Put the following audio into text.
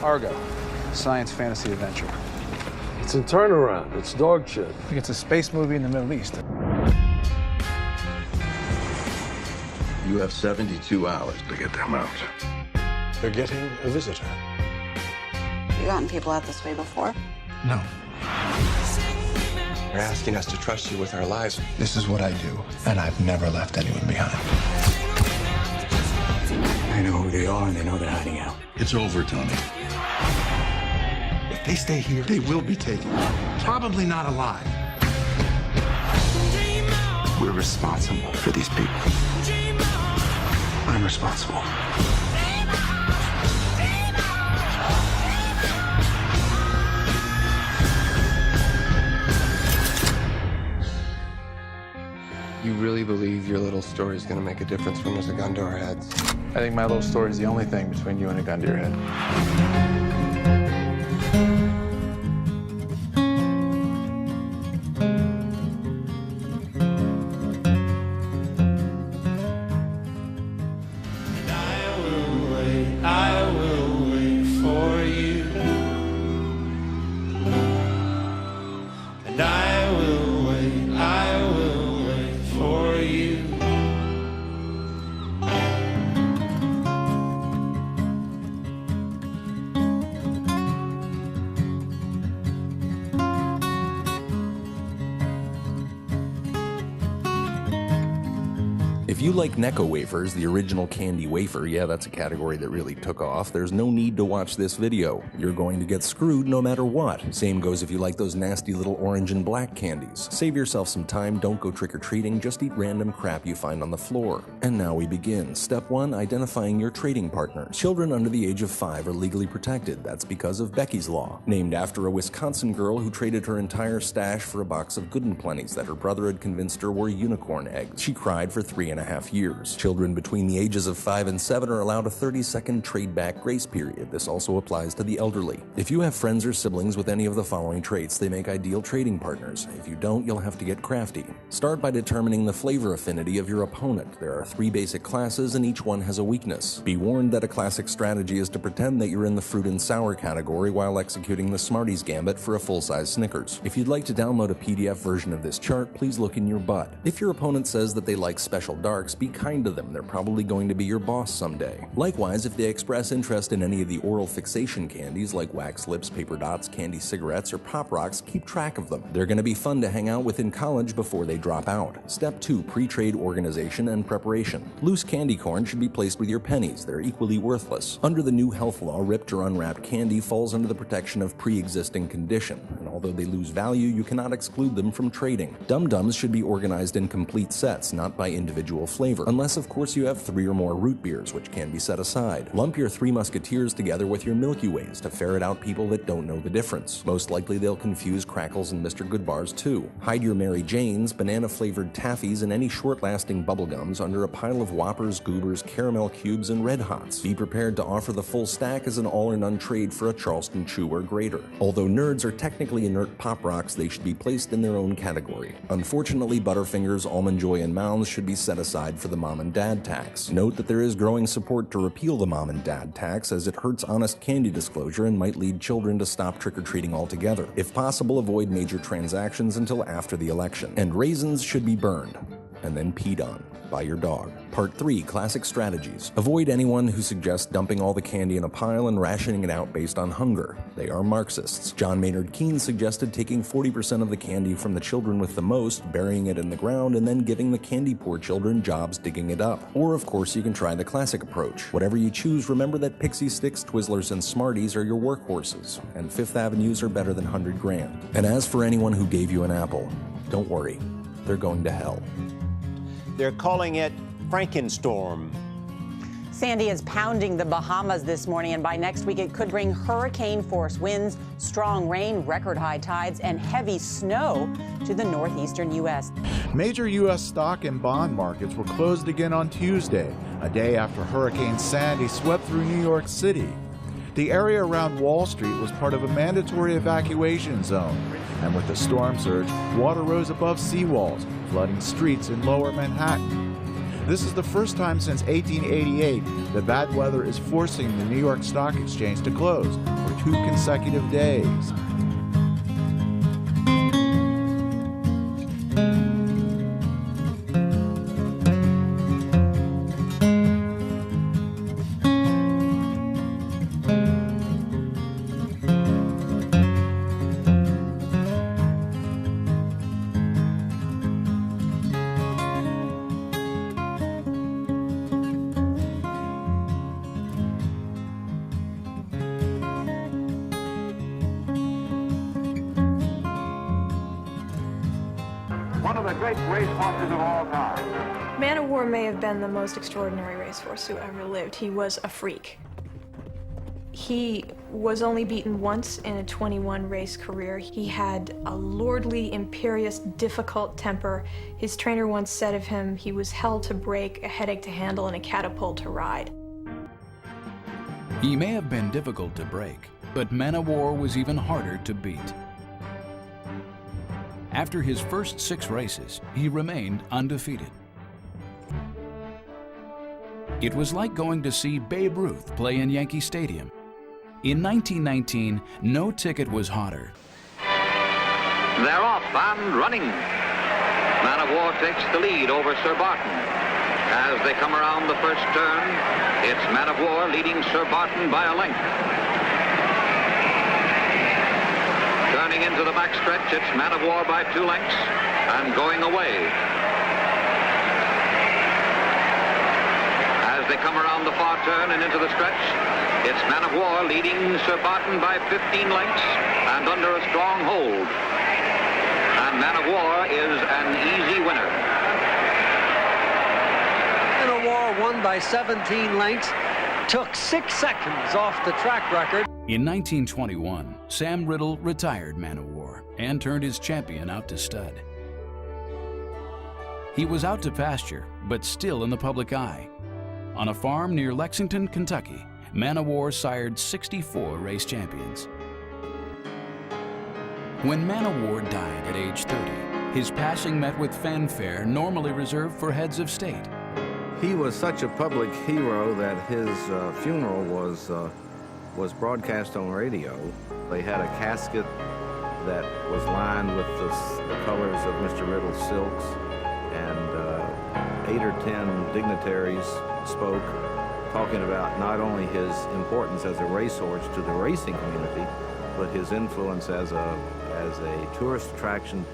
Argo, science fantasy adventure. It's a turnaround. It's dog shit. I think it's a space movie in the Middle East. You have 72 hours to get them out. They're getting a visitor. You gotten people out this way before? No. You're asking us to trust you with our lives. This is what I do, and I've never left anyone behind. I know who they are, and they know they're hiding out. It's over, Tony. If they stay here, they will be taken. Probably not alive. We're responsible for these people. I'm responsible. You really believe your little story is going to make a difference when there's a gun to our heads? I think my little story is the only thing between you and a gun to your head. I will wait for you. And I will wait for you. If you like Necco wafers, the original candy wafer, yeah, that's a category that really took off, there's no need to watch this video. You're going to get screwed no matter what. Same goes if you like those nasty little orange and black candies. Save yourself some time, don't go trick-or-treating, just eat random crap you find on the floor. And now we begin. Step 1, identifying your trading partner. Children under the age of 5 are legally protected. That's because of Becky's Law, named after a Wisconsin girl who traded her entire stash for a box of Good 'n' Plenties that her brother had convinced her were unicorn eggs. She cried for 3.5 years. Children between the ages of 5 and 7 are allowed a 30-second trade-back grace period. This also applies to the elderly. If you have friends or siblings with any of the following traits, they make ideal trading partners. If you don't, you'll have to get crafty. Start by determining the flavor affinity of your opponent. There are 3 basic classes, and each one has a weakness. Be warned that a classic strategy is to pretend that you're in the fruit and sour category while executing the Smarties gambit for a full-size Snickers. If you'd like to download a PDF version of this chart, please look in your butt. If your opponent says that they like special darks, be kind to them. They're probably going to be your boss someday. Likewise, if they express interest in any of the oral fixation candies like wax lips, paper dots, candy cigarettes, or pop rocks, keep track of them. They're going to be fun to hang out with in college before they drop out. Step 2, pre-trade organization and preparation. Loose candy corn should be placed with your pennies. They're equally worthless. Under the new health law, ripped or unwrapped candy falls under the protection of pre-existing condition, and although they lose value, you cannot exclude them from trading. Dum-Dums should be organized in complete sets, not by individual flavor, unless of course you have 3 or more root beers, which can be set aside. Lump your 3 Musketeers together with your Milky Ways to ferret out people that don't know the difference. Most likely they'll confuse Crackles and Mr. Goodbars too. Hide your Mary Janes, banana-flavored taffies, and any short-lasting bubblegums under a pile of Whoppers, Goobers, Caramel Cubes, and Red Hots. Be prepared to offer the full stack as an all-or-none trade for a Charleston Chew or greater. Although nerds are technically inert pop rocks, they should be placed in their own category. Unfortunately, Butterfingers, Almond Joy, and Mounds should be set aside for the mom and dad tax. Note that there is growing support to repeal the mom and dad tax, as it hurts honest candy disclosure and might lead children to stop trick-or-treating altogether. If possible, avoid major transactions until after the election. And raisins should be burned and then peed on by your dog. Part 3, classic strategies. Avoid anyone who suggests dumping all the candy in a pile and rationing it out based on hunger. They are Marxists. John Maynard Keynes suggested taking 40% of the candy from the children with the most, burying it in the ground, and then giving the candy poor children jobs digging it up. Or of course you can try the classic approach. Whatever you choose, remember that Pixie Sticks, Twizzlers, and Smarties are your workhorses, and Fifth Avenues are better than 100 grand. And as for anyone who gave you an apple, don't worry, they're going to hell. They're calling it Frankenstorm. Sandy is pounding the Bahamas this morning, and by next week it could bring hurricane-force winds, strong rain, record-high tides, and heavy snow to the northeastern U.S. Major U.S. stock and bond markets were closed again on Tuesday, a day after Hurricane Sandy swept through New York City. The area around Wall Street was part of a mandatory evacuation zone, and with the storm surge, water rose above seawalls, flooding streets in lower Manhattan. This is the first time since 1888 that bad weather is forcing the New York Stock Exchange to close for 2 consecutive days. One of the great racehorses of all time. Man of War may have been the most extraordinary racehorse who ever lived. He was a freak. He was only beaten once in a 21 race career. He had a lordly, imperious, difficult temper. His trainer once said of him, he was hell to break, a headache to handle, and a catapult to ride. He may have been difficult to break, but Man of War was even harder to beat. After his first 6 races, he remained undefeated. It was like going to see Babe Ruth play in Yankee Stadium. In 1919, no ticket was hotter. They're off and running. Man of War takes the lead over Sir Barton. As they come around the first turn, it's Man of War leading Sir Barton by a length. Turning into the backstretch, it's Man of War by 2 lengths and going away. As they come around the far turn and into the stretch, it's Man of War leading Sir Barton by 15 lengths and under a strong hold. And Man of War is an easy winner. Man of War won by 17 lengths, took 6 seconds off the track record. In 1921, Sam Riddle retired Man of War and turned his champion out to stud. He was out to pasture, but still in the public eye. On a farm near Lexington, Kentucky, Man of War sired 64 race champions. When Man of War died at age 30, his passing met with fanfare normally reserved for heads of state. He was such a public hero that his funeral was broadcast on radio. They had a casket that was lined with the colors of Mr. Riddle's silks, and 8 or 10 dignitaries spoke, talking about not only his importance as a racehorse to the racing community, but his influence as a tourist attraction